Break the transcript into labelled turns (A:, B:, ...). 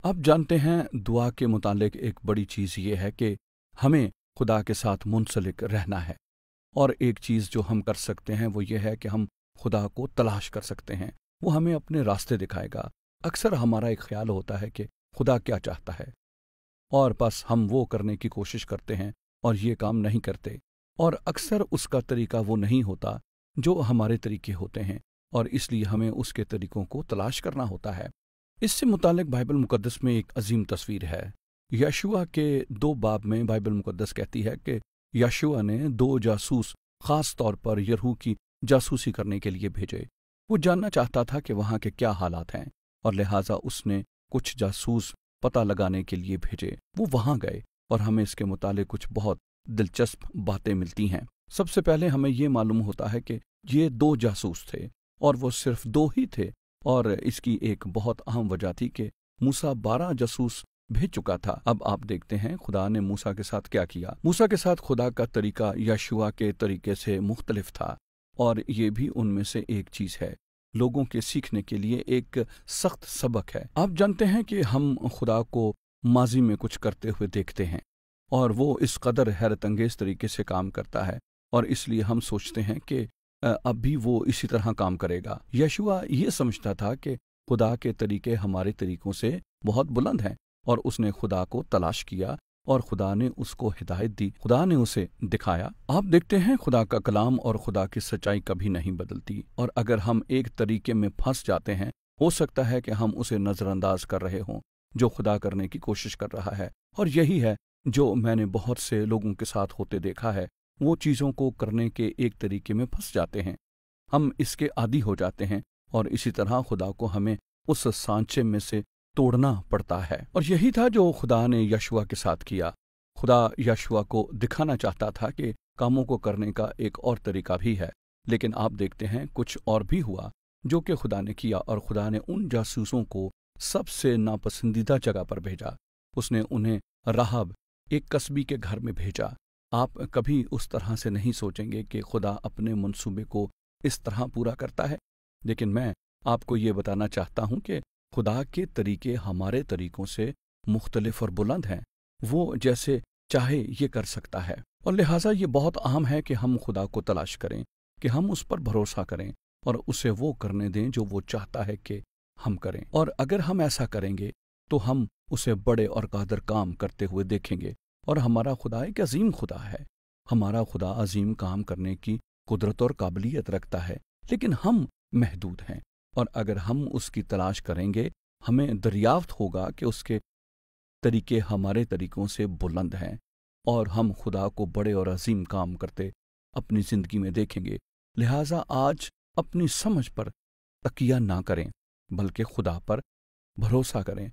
A: आप जानते हैं दुआ के मुतालिक एक बड़ी चीज़ ये है कि हमें खुदा के साथ मुंसलिक रहना है। और एक चीज़ जो हम कर सकते हैं वो ये है कि हम खुदा को तलाश कर सकते हैं। वो हमें अपने रास्ते दिखाएगा। अक्सर हमारा एक ख्याल होता है कि खुदा क्या चाहता है, और बस हम वो करने की कोशिश करते हैं और ये काम नहीं करते। और अक्सर उसका तरीका वो नहीं होता जो हमारे तरीके होते हैं, और इसलिए हमें उसके तरीकों को तलाश करना होता है। इससे मुतालिक बाइबल मुकद्दस में एक अजीम तस्वीर है। यशुआ के 2 बाब में बाइबल मुकद्दस कहती है कि यशुआ ने 2 जासूस खास तौर पर यरीहो की जासूसी करने के लिए भेजे। वो जानना चाहता था कि वहाँ के क्या हालात हैं, और लिहाजा उसने कुछ जासूस पता लगाने के लिए भेजे। वो वहाँ गए और हमें इसके मुतालिक कुछ बहुत दिलचस्प बातें मिलती हैं। सबसे पहले हमें ये मालूम होता है कि ये 2 जासूस थे, और वो सिर्फ 2 ही थे। और इसकी एक बहुत अहम वजह थी कि मूसा 12 जासूस भेज चुका था। अब आप देखते हैं खुदा ने मूसा के साथ क्या किया। मूसा के साथ खुदा का तरीका यशुआ के तरीके से मुख्तलिफ था, और ये भी उनमें से एक चीज़ है। लोगों के सीखने के लिए एक सख्त सबक है। आप जानते हैं कि हम खुदा को माजी में कुछ करते हुए देखते हैं, और वो इस कदर हैरत अंगेज तरीके से काम करता है, और इसलिए हम सोचते हैं कि अब भी वो इसी तरह काम करेगा। यशुआ ये समझता था कि खुदा के तरीके हमारे तरीकों से बहुत बुलंद हैं, और उसने खुदा को तलाश किया और खुदा ने उसको हिदायत दी, खुदा ने उसे दिखाया। आप देखते हैं खुदा का कलाम और खुदा की सच्चाई कभी नहीं बदलती, और अगर हम एक तरीके में फंस जाते हैं, हो सकता है कि हम उसे नज़रअंदाज कर रहे हों जो खुदा करने की कोशिश कर रहा है। और यही है जो मैंने बहुत से लोगों के साथ होते देखा है। वो चीज़ों को करने के एक तरीके में फंस जाते हैं, हम इसके आदी हो जाते हैं, और इसी तरह खुदा को हमें उस सांचे में से तोड़ना पड़ता है। और यही था जो खुदा ने यशुआ के साथ किया। खुदा यशुआ को दिखाना चाहता था कि कामों को करने का एक और तरीका भी है। लेकिन आप देखते हैं कुछ और भी हुआ जो कि खुदा ने किया, और खुदा ने उन जासूसों को सबसे नापसंदीदा जगह पर भेजा। उसने उन्हें राहब एक कस्बी के घर में भेजा। आप कभी उस तरह से नहीं सोचेंगे कि खुदा अपने मंसूबे को इस तरह पूरा करता है, लेकिन मैं आपको ये बताना चाहता हूँ कि खुदा के तरीके हमारे तरीकों से मुख्तलिफ और बुलंद हैं। वो जैसे चाहे ये कर सकता है, और लिहाजा ये बहुत अहम है कि हम खुदा को तलाश करें, कि हम उस पर भरोसा करें और उसे वो करने दें जो वो चाहता है कि हम करें। और अगर हम ऐसा करेंगे तो हम उसे बड़े और कादर काम करते हुए देखेंगे। और हमारा खुदा एक अजीम खुदा है। हमारा खुदा अजीम काम करने की कुदरत और काबिलियत रखता है, लेकिन हम महदूद हैं। और अगर हम उसकी तलाश करेंगे, हमें दरियाफ्त होगा कि उसके तरीके हमारे तरीकों से बुलंद हैं, और हम खुदा को बड़े और अजीम काम करते अपनी ज़िंदगी में देखेंगे। लिहाजा आज अपनी समझ पर तकिया ना करें, बल्कि खुदा पर भरोसा करें,